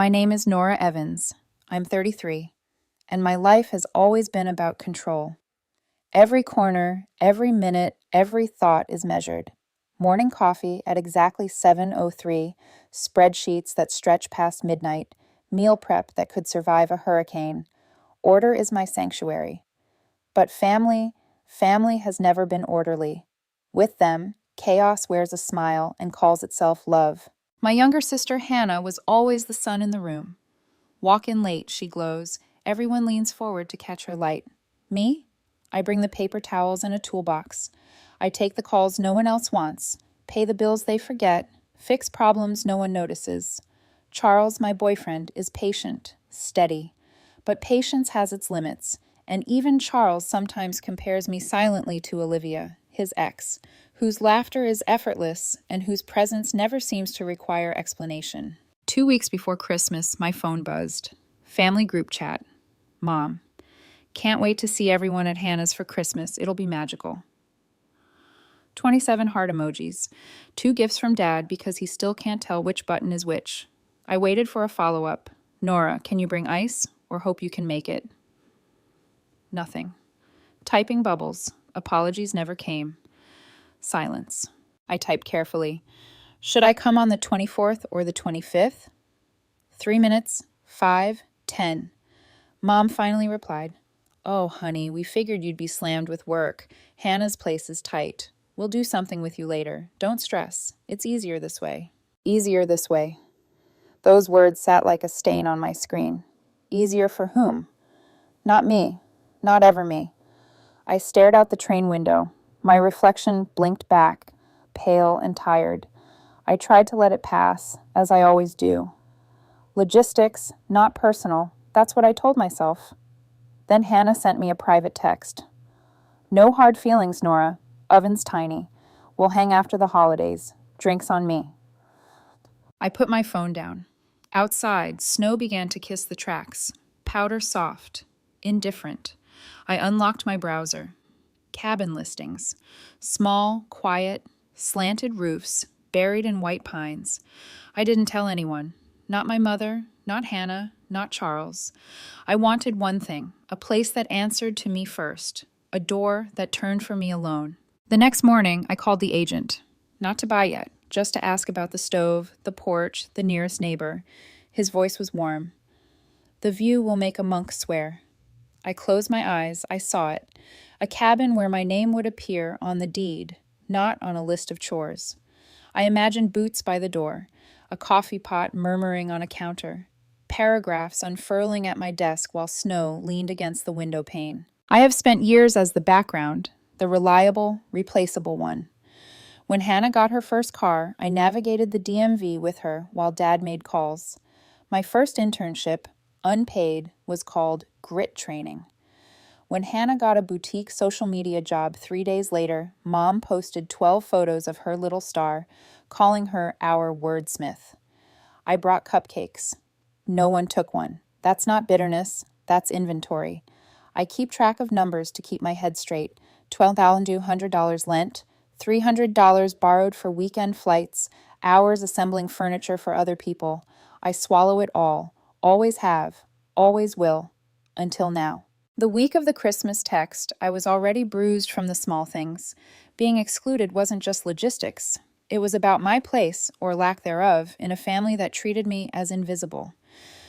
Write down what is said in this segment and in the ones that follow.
My name is Nora Evans. I'm 33, and my life has always been about control. Every corner, every minute, every thought is measured. Morning coffee at exactly 7:03, spreadsheets that stretch past midnight, meal prep that could survive a hurricane. Order is my sanctuary. But family has never been orderly. With them, chaos wears a smile and calls itself love. My younger sister Hannah was always the sun in the room. Walk in late, she glows. Everyone leans forward to catch her light. Me? I bring the paper towels and a toolbox. I take the calls no one else wants, pay the bills they forget, fix problems no one notices. Charles, my boyfriend, is patient, steady. But patience has its limits, and even Charles sometimes compares me silently to Olivia, his ex, whose laughter is effortless and whose presence never seems to require explanation. 2 weeks before Christmas, my phone buzzed. Family group chat. Mom. Can't wait to see everyone at Hannah's for Christmas. It'll be magical. 27 heart emojis. 2 gifts from Dad because he still can't tell which button is which. I waited for a follow-up. Nora, can you bring ice? Or hope you can make it? Nothing. Typing bubbles. Apologies never came. Silence. I typed carefully. Should I come on the 24th or the 25th? 3 minutes, 5, 10. Mom finally replied, Oh, honey, we figured you'd be slammed with work. Hannah's place is tight. We'll do something with you later. Don't stress. It's easier this way. Easier this way. Those words sat like a stain on my screen. Easier for whom? Not me. Not ever me. I stared out the train window. My reflection blinked back, pale and tired. I tried to let it pass, as I always do. Logistics, not personal. That's what I told myself. Then Hannah sent me a private text. No hard feelings, Nora. Oven's tiny. We'll hang after the holidays. Drinks on me. I put my phone down. Outside, snow began to kiss the tracks. Powder soft. Indifferent. I unlocked my browser. Cabin listings. Small, quiet, slanted roofs, buried in white pines. I didn't tell anyone. Not my mother, not Hannah, not Charles. I wanted one thing, a place that answered to me first, a door that turned for me alone. The next morning, I called the agent. Not to buy yet, just to ask about the stove, the porch, the nearest neighbor. His voice was warm. The view will make a monk swear. I closed my eyes, I saw it. A cabin where my name would appear on the deed, not on a list of chores. I imagined boots by the door, a coffee pot murmuring on a counter, paragraphs unfurling at my desk while snow leaned against the window pane. I have spent years as the background, the reliable, replaceable one. When Hannah got her first car, I navigated the DMV with her while Dad made calls. My first internship, unpaid, was called grit training. When Hannah got a boutique social media job 3 days later, Mom posted 12 photos of her little star, calling her our wordsmith. I brought cupcakes. No one took one. That's not bitterness. That's inventory. I keep track of numbers to keep my head straight. $1,200 lent, $300 borrowed for weekend flights, hours assembling furniture for other people. I swallow it all. Always have. Always will. Until now. The week of the Christmas text, I was already bruised from the small things. Being excluded wasn't just logistics. It was about my place, or lack thereof, in a family that treated me as invisible.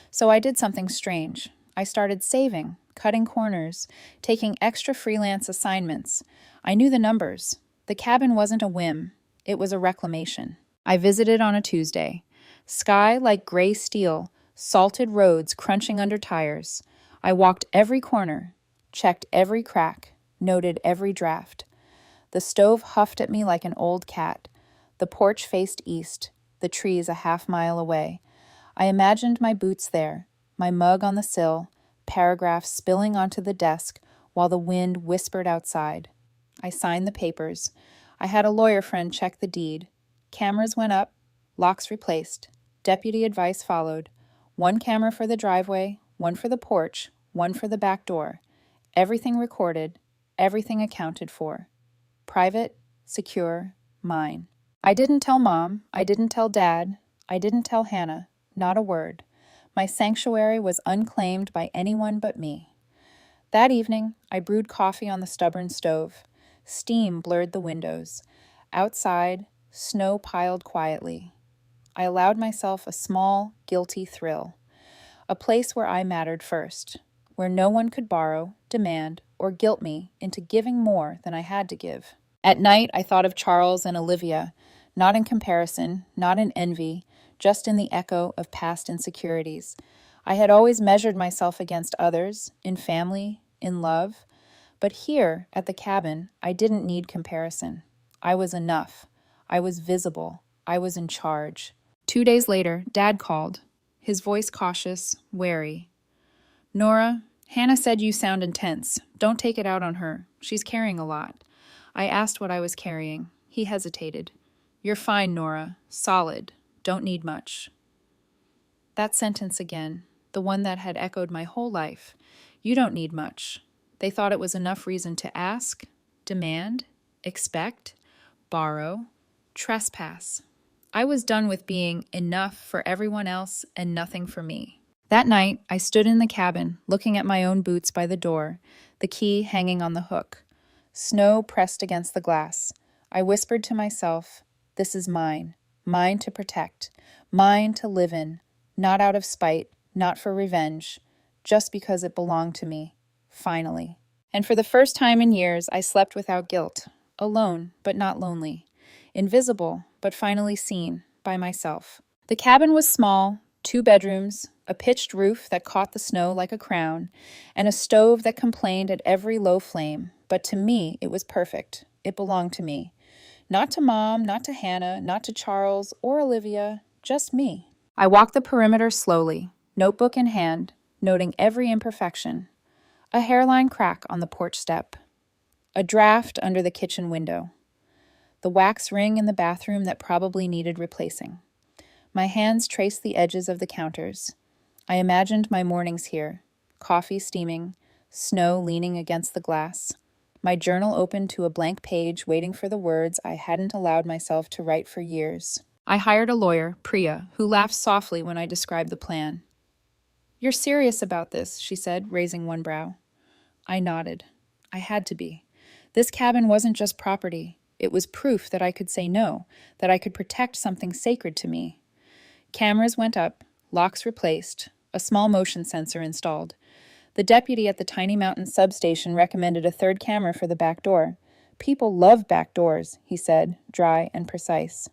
So I did something strange. I started saving, cutting corners, taking extra freelance assignments. I knew the numbers. The cabin wasn't a whim. It was a reclamation. I visited on a Tuesday. Sky like gray steel, salted roads crunching under tires. I walked every corner, checked every crack, noted every draft. The stove huffed at me like an old cat. The porch faced east, the trees a half-mile away. I imagined my boots there, my mug on the sill, paragraphs spilling onto the desk while the wind whispered outside. I signed the papers. I had a lawyer friend check the deed. Cameras went up, locks replaced. Deputy advice followed. 1 camera for the driveway, 1 for the porch, 1 for the back door. Everything recorded, everything accounted for. Private, secure, mine. I didn't tell Mom, I didn't tell Dad, I didn't tell Hannah, not a word. My sanctuary was unclaimed by anyone but me. That evening, I brewed coffee on the stubborn stove. Steam blurred the windows. Outside, snow piled quietly. I allowed myself a small, guilty thrill. A place where I mattered first, where no one could borrow, demand, or guilt me into giving more than I had to give. At night, I thought of Charles and Olivia, not in comparison, not in envy, just in the echo of past insecurities. I had always measured myself against others, in family, in love, but here, at the cabin, I didn't need comparison. I was enough. I was visible. I was in charge. 2 days later, Dad called, his voice cautious, wary. "Nora, Hannah said you sound intense. Don't take it out on her. She's carrying a lot." I asked what I was carrying. He hesitated. "You're fine, Nora. Solid. Don't need much." That sentence again, the one that had echoed my whole life. You don't need much. They thought it was enough reason to ask, demand, expect, borrow, trespass. I was done with being enough for everyone else and nothing for me. That night, I stood in the cabin, looking at my own boots by the door, the key hanging on the hook. Snow pressed against the glass. I whispered to myself, "This is mine. Mine to protect. Mine to live in. Not out of spite, not for revenge. Just because it belonged to me. Finally." And for the first time in years, I slept without guilt. Alone, but not lonely. Invisible, but finally seen, by myself. The cabin was small, 2 bedrooms, a pitched roof that caught the snow like a crown, and a stove that complained at every low flame. But to me, it was perfect. It belonged to me. Not to Mom, not to Hannah, not to Charles or Olivia, just me. I walked the perimeter slowly, notebook in hand, noting every imperfection. A hairline crack on the porch step. A draft under the kitchen window. The wax ring in the bathroom that probably needed replacing. My hands traced the edges of the counters. I imagined my mornings here, coffee steaming, snow leaning against the glass, my journal open to a blank page waiting for the words I hadn't allowed myself to write for years. I hired a lawyer, Priya, who laughed softly when I described the plan. "You're serious about this," she said, raising one brow. I nodded. I had to be. This cabin wasn't just property. It was proof that I could say no, that I could protect something sacred to me. Cameras went up, locks replaced, a small motion sensor installed. The deputy at the Tiny Mountain substation recommended a 3rd camera for the back door. "People love back doors," he said, dry and precise.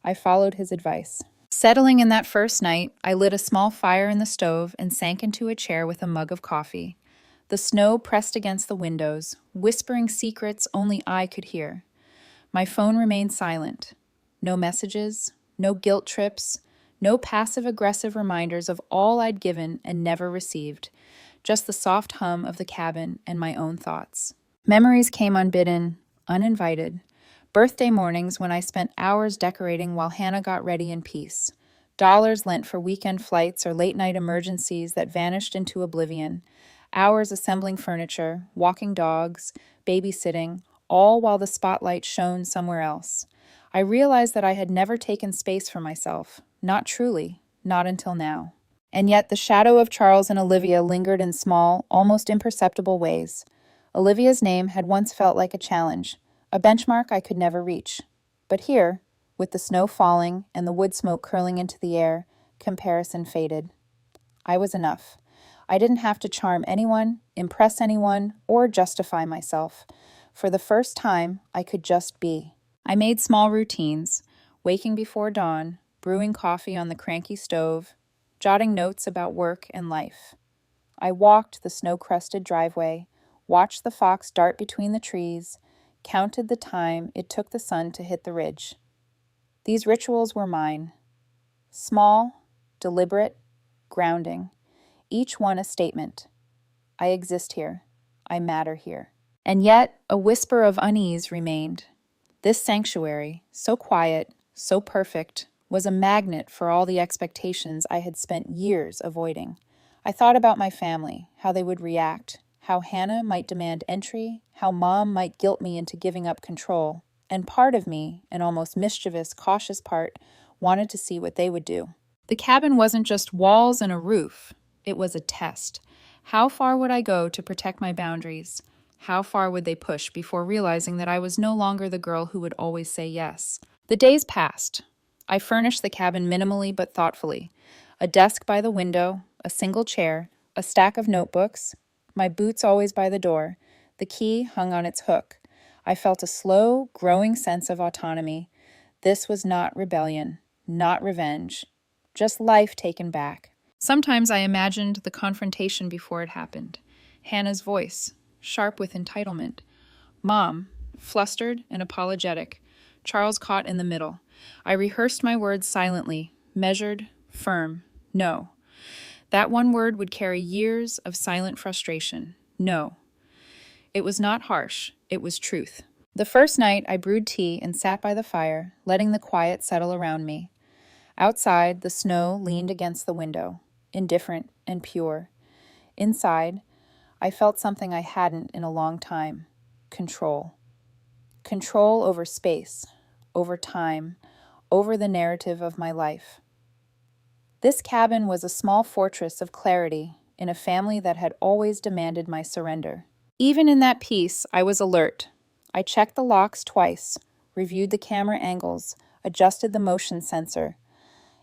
I followed his advice. Settling in that first night, I lit a small fire in the stove and sank into a chair with a mug of coffee. The snow pressed against the windows, whispering secrets only I could hear. My phone remained silent. No messages, no guilt trips, no passive-aggressive reminders of all I'd given and never received. Just the soft hum of the cabin and my own thoughts. Memories came unbidden, uninvited. Birthday mornings when I spent hours decorating while Hannah got ready in peace. Dollars lent for weekend flights or late-night emergencies that vanished into oblivion. Hours assembling furniture, walking dogs, babysitting, all while the spotlight shone somewhere else. I realized that I had never taken space for myself. Not truly, not until now. And yet the shadow of Charles and Olivia lingered in small, almost imperceptible ways. Olivia's name had once felt like a challenge, a benchmark I could never reach. But here, with the snow falling and the wood smoke curling into the air, comparison faded. I was enough. I didn't have to charm anyone, impress anyone, or justify myself. For the first time, I could just be. I made small routines, waking before dawn, brewing coffee on the cranky stove, jotting notes about work and life. I walked the snow-crusted driveway, watched the fox dart between the trees, counted the time it took the sun to hit the ridge. These rituals were mine. Small, deliberate, grounding. Each one a statement. I exist here. I matter here. And yet, a whisper of unease remained. This sanctuary, so quiet, so perfect, was a magnet for all the expectations I had spent years avoiding. I thought about my family, how they would react, how Hannah might demand entry, how Mom might guilt me into giving up control, and part of me, an almost mischievous, cautious part, wanted to see what they would do. The cabin wasn't just walls and a roof, it was a test. How far would I go to protect my boundaries? How far would they push before realizing that I was no longer the girl who would always say yes? The days passed. I furnished the cabin minimally but thoughtfully. A desk by the window, a single chair, a stack of notebooks, my boots always by the door, the key hung on its hook. I felt a slow, growing sense of autonomy. This was not rebellion, not revenge, just life taken back. Sometimes I imagined the confrontation before it happened. Hannah's voice, sharp with entitlement. Mom, flustered and apologetic. Charles caught in the middle. I rehearsed my words silently, measured, firm. No. That one word would carry years of silent frustration. No. It was not harsh. It was truth. The first night, I brewed tea and sat by the fire, letting the quiet settle around me. Outside, the snow leaned against the window, indifferent and pure. Inside, I felt something I hadn't in a long time. Control. Control over space, over time, over the narrative of my life. This cabin was a small fortress of clarity in a family that had always demanded my surrender. Even in that peace, I was alert. I checked the locks twice, reviewed the camera angles, adjusted the motion sensor.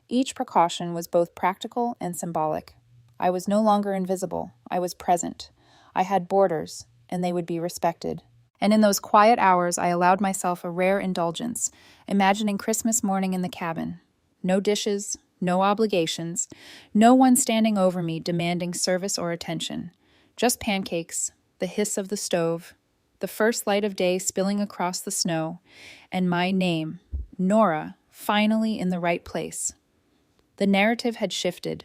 Each precaution was both practical and symbolic. I was no longer invisible. I was present. I had borders, and they would be respected. And in those quiet hours, I allowed myself a rare indulgence, imagining Christmas morning in the cabin. No dishes, no obligations, no one standing over me demanding service or attention. Just pancakes, the hiss of the stove, the first light of day spilling across the snow, and my name, Nora, finally in the right place. The narrative had shifted.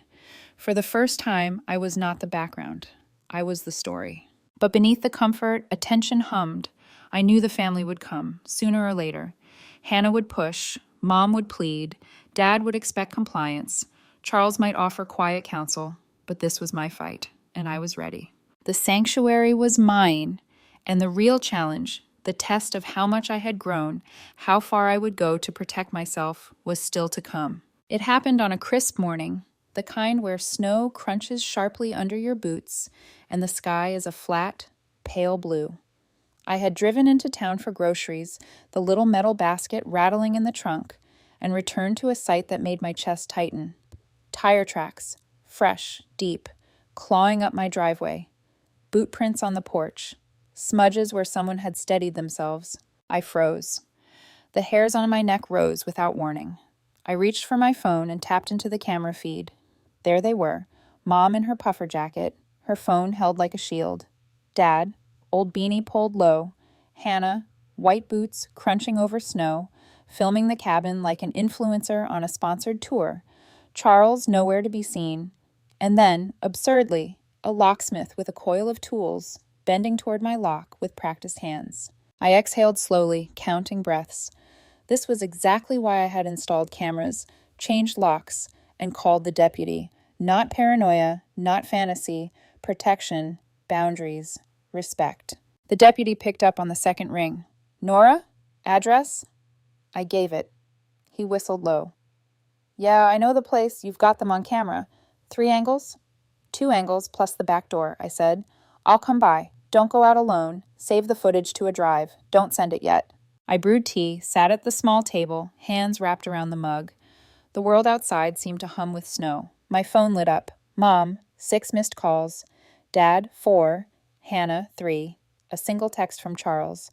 For the first time, I was not the background. I was the story. But beneath the comfort, a tension hummed. I knew the family would come, sooner or later. Hannah would push, Mom would plead, Dad would expect compliance, Charles might offer quiet counsel, but this was my fight, and I was ready. The sanctuary was mine, and the real challenge, the test of how much I had grown, how far I would go to protect myself, was still to come. It happened on a crisp morning, the kind where snow crunches sharply under your boots and the sky is a flat, pale blue. I had driven into town for groceries, the little metal basket rattling in the trunk, and returned to a sight that made my chest tighten. Tire tracks, fresh, deep, clawing up my driveway. Boot prints on the porch. Smudges where someone had steadied themselves. I froze. The hairs on my neck rose without warning. I reached for my phone and tapped into the camera feed. There they were, Mom in her puffer jacket, her phone held like a shield. Dad, old beanie pulled low. Hannah, white boots crunching over snow, filming the cabin like an influencer on a sponsored tour. Charles nowhere to be seen. And then, absurdly, a locksmith with a coil of tools, bending toward my lock with practiced hands. I exhaled slowly, counting breaths. This was exactly why I had installed cameras, changed locks, and called the deputy. Not paranoia, not fantasy, protection, boundaries, respect. The deputy picked up on the second ring. Nora? Address? I gave it. He whistled low. Yeah, I know the place. You've got them on camera. 3 angles? 2 angles plus the back door, I said. I'll come by. Don't go out alone. Save the footage to a drive. Don't send it yet. I brewed tea, sat at the small table, hands wrapped around the mug. The world outside seemed to hum with snow. My phone lit up. Mom, 6 missed calls. Dad, 4. Hannah, 3. A single text from Charles.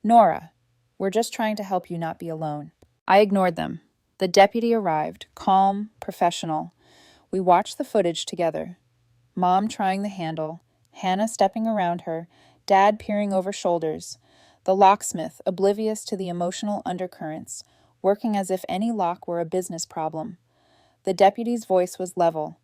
Nora, we're just trying to help you not be alone. I ignored them. The deputy arrived, calm, professional. We watched the footage together. Mom trying the handle, Hannah stepping around her, Dad peering over shoulders. The locksmith, oblivious to the emotional undercurrents, working as if any lock were a business problem. The deputy's voice was level.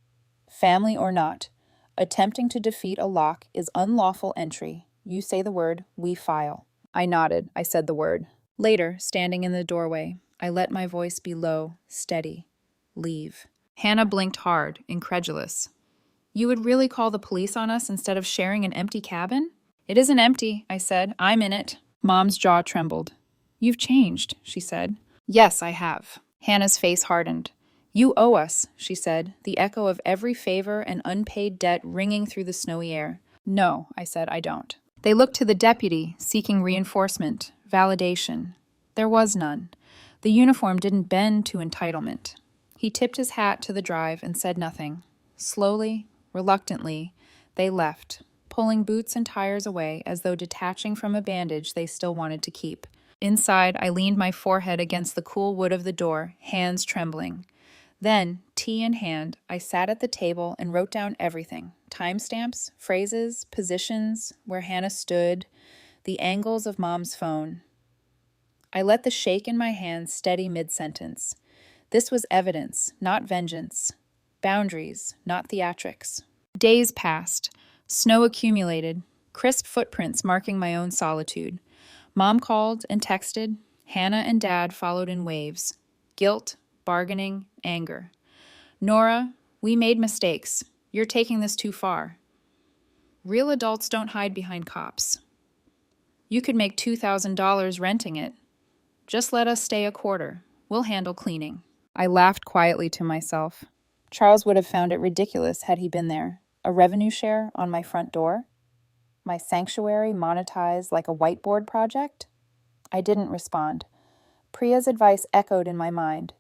Family or not, attempting to defeat a lock is unlawful entry. You say the word, we file. I nodded. I said the word. Later, standing in the doorway, I let my voice be low, steady. Leave. Hannah blinked hard, incredulous. You would really call the police on us instead of sharing an empty cabin? It isn't empty, I said. I'm in it. Mom's jaw trembled. You've changed, she said. Yes, I have. Hannah's face hardened. You owe us, she said, the echo of every favor and unpaid debt ringing through the snowy air. No, I said, I don't. They looked to the deputy, seeking reinforcement, validation. There was none. The uniform didn't bend to entitlement. He tipped his hat to the drive and said nothing. Slowly, reluctantly, they left, pulling boots and tires away as though detaching from a bandage they still wanted to keep. Inside, I leaned my forehead against the cool wood of the door, hands trembling. Then, tea in hand, I sat at the table and wrote down everything: timestamps, phrases, positions, where Hannah stood, the angles of Mom's phone. I let the shake in my hands steady mid-sentence. This was evidence, not vengeance. Boundaries, not theatrics. Days passed. Snow accumulated, crisp footprints marking my own solitude. Mom called and texted. Hannah and Dad followed in waves. Guilt, bargaining, anger. Nora, we made mistakes. You're taking this too far. Real adults don't hide behind cops. You could make $2,000 renting it. Just let us stay a quarter. We'll handle cleaning. I laughed quietly to myself. Charles would have found it ridiculous had he been there. A revenue share on my front door? My sanctuary monetized like a whiteboard project? I didn't respond. Priya's advice echoed in my mind.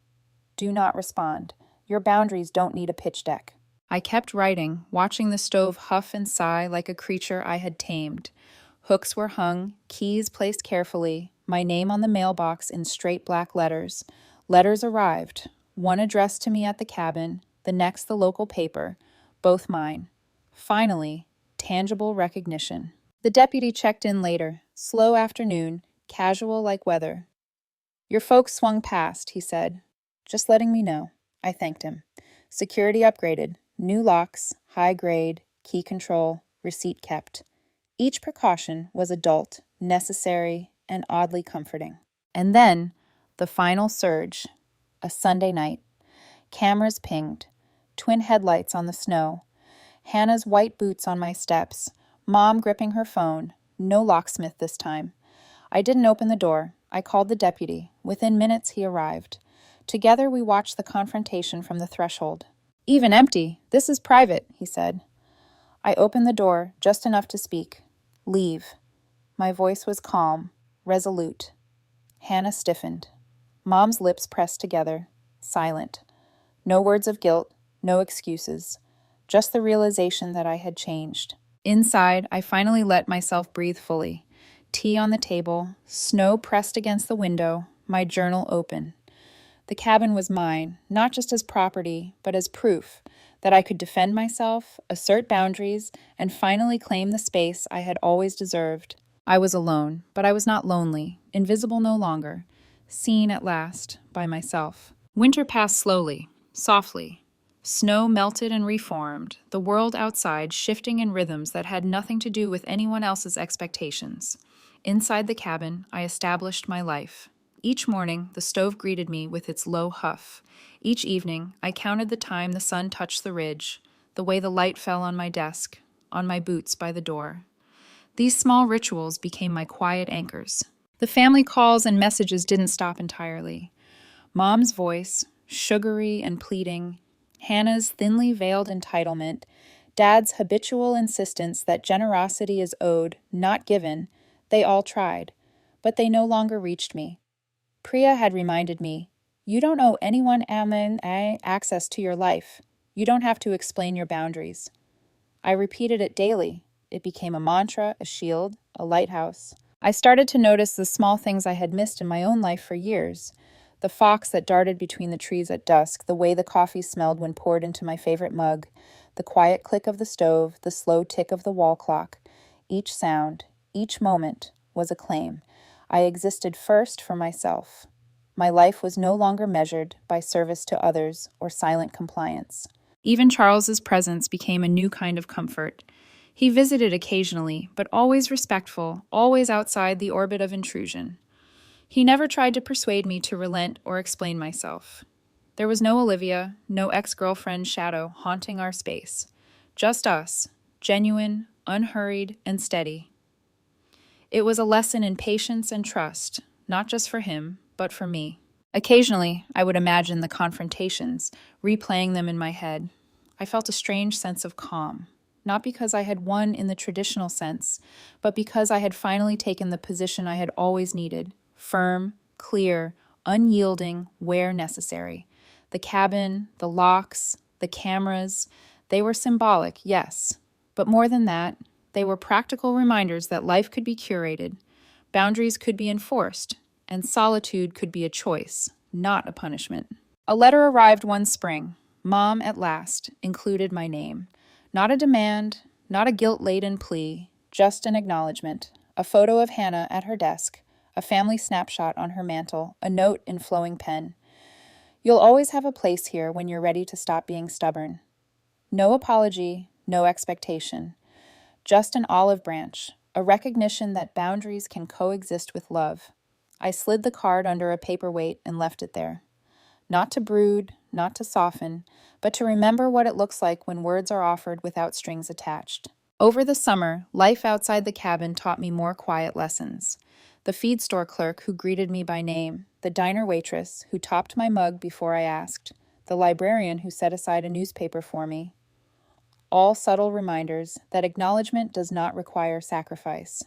Do not respond. Your boundaries don't need a pitch deck. I kept writing, watching the stove huff and sigh like a creature I had tamed. Hooks were hung, keys placed carefully, my name on the mailbox in straight black letters. Letters arrived, one addressed to me at the cabin, the next the local paper, both mine. Finally, tangible recognition. The deputy checked in later, slow afternoon, casual like weather. Your folks swung past, he said. Just letting me know. I thanked him. Security upgraded. New locks, high grade, key control, receipt kept. Each precaution was adult, necessary, and oddly comforting. And then, the final surge. A Sunday night. Cameras pinged. Twin headlights on the snow. Hannah's white boots on my steps. Mom gripping her phone. No locksmith this time. I didn't open the door. I called the deputy. Within minutes, he arrived. Together, we watched the confrontation from the threshold. Even empty. This is private, he said. I opened the door, just enough to speak. Leave. My voice was calm, resolute. Hannah stiffened. Mom's lips pressed together, silent. No words of guilt, no excuses. Just the realization that I had changed. Inside, I finally let myself breathe fully. Tea on the table, snow pressed against the window, my journal open. The cabin was mine, not just as property, but as proof that I could defend myself, assert boundaries, and finally claim the space I had always deserved. I was alone, but I was not lonely, invisible no longer, seen at last by myself. Winter passed slowly, softly. Snow melted and reformed, the world outside shifting in rhythms that had nothing to do with anyone else's expectations. Inside the cabin, I established my life. Each morning, the stove greeted me with its low huff. Each evening, I counted the time the sun touched the ridge, the way the light fell on my desk, on my boots by the door. These small rituals became my quiet anchors. The family calls and messages didn't stop entirely. Mom's voice, sugary and pleading, Hannah's thinly veiled entitlement, Dad's habitual insistence that generosity is owed, not given, they all tried, but they no longer reached me. Priya had reminded me, you don't owe anyone access to your life. You don't have to explain your boundaries. I repeated it daily. It became a mantra, a shield, a lighthouse. I started to notice the small things I had missed in my own life for years. The fox that darted between the trees at dusk, the way the coffee smelled when poured into my favorite mug, the quiet click of the stove, the slow tick of the wall clock. Each sound, each moment was a claim. I existed first for myself. My life was no longer measured by service to others or silent compliance. Even Charles's presence became a new kind of comfort. He visited occasionally, but always respectful, always outside the orbit of intrusion. He never tried to persuade me to relent or explain myself. There was no Olivia, no ex-girlfriend shadow haunting our space. Just us, genuine, unhurried, and steady. It was a lesson in patience and trust, not just for him, but for me. Occasionally, I would imagine the confrontations, replaying them in my head. I felt a strange sense of calm, not because I had won in the traditional sense, but because I had finally taken the position I had always needed: firm, clear, unyielding where necessary. The cabin, the locks, the cameras, they were symbolic, yes, but more than that, they were practical reminders that life could be curated, boundaries could be enforced, and solitude could be a choice, not a punishment. A letter arrived one spring. Mom, at last, included my name. Not a demand, not a guilt-laden plea, just an acknowledgement. A photo of Hannah at her desk, a family snapshot on her mantle, a note in flowing pen. You'll always have a place here when you're ready to stop being stubborn. No apology, no expectation. Just an olive branch, a recognition that boundaries can coexist with love. I slid the card under a paperweight and left it there. Not to brood, not to soften, but to remember what it looks like when words are offered without strings attached. Over the summer, life outside the cabin taught me more quiet lessons. The feed store clerk who greeted me by name, the diner waitress who topped my mug before I asked, the librarian who set aside a newspaper for me. All subtle reminders that acknowledgement does not require sacrifice.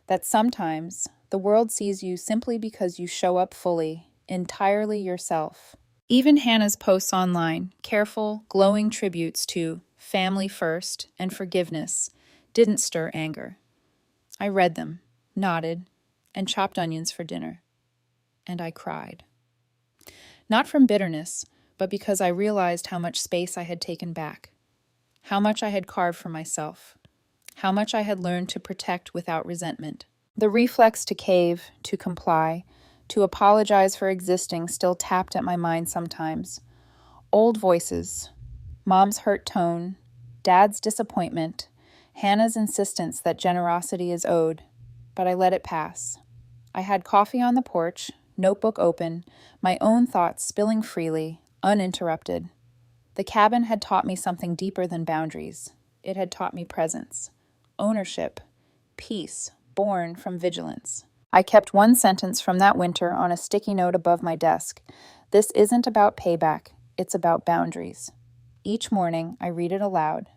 That sometimes the world sees you simply because you show up fully, entirely yourself. Even Hannah's posts online, careful, glowing tributes to family first and forgiveness, didn't stir anger. I read them, nodded, and chopped onions for dinner. And I cried. Not from bitterness, but because I realized how much space I had taken back, how much I had carved for myself, how much I had learned to protect without resentment. The reflex to cave, to comply, to apologize for existing still tapped at my mind sometimes. Old voices, Mom's hurt tone, Dad's disappointment, Hannah's insistence that generosity is owed, but I let it pass. I had coffee on the porch, notebook open, my own thoughts spilling freely, uninterrupted. The cabin had taught me something deeper than boundaries. It had taught me presence, ownership, peace, born from vigilance. I kept one sentence from that winter on a sticky note above my desk. This isn't about payback, it's about boundaries. Each morning, I read it aloud.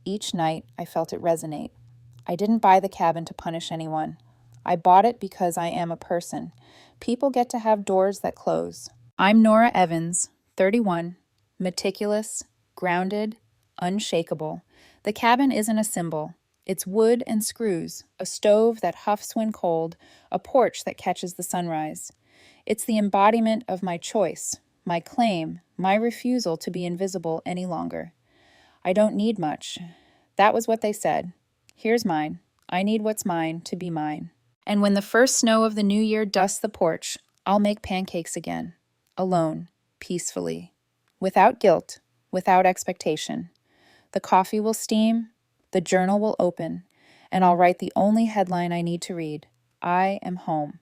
Each night, I felt it resonate. I didn't buy the cabin to punish anyone. I bought it because I am a person. People get to have doors that close. I'm Nora Evans, 31, meticulous, grounded, unshakable. The cabin isn't a symbol. It's wood and screws, a stove that huffs when cold, a porch that catches the sunrise. It's the embodiment of my choice, my claim, my refusal to be invisible any longer. I don't need much. That was what they said. Here's mine. I need what's mine to be mine. And when the first snow of the new year dusts the porch, I'll make pancakes again, alone, peacefully, without guilt, without expectation. The coffee will steam, the journal will open, and I'll write the only headline I need to read: I am home.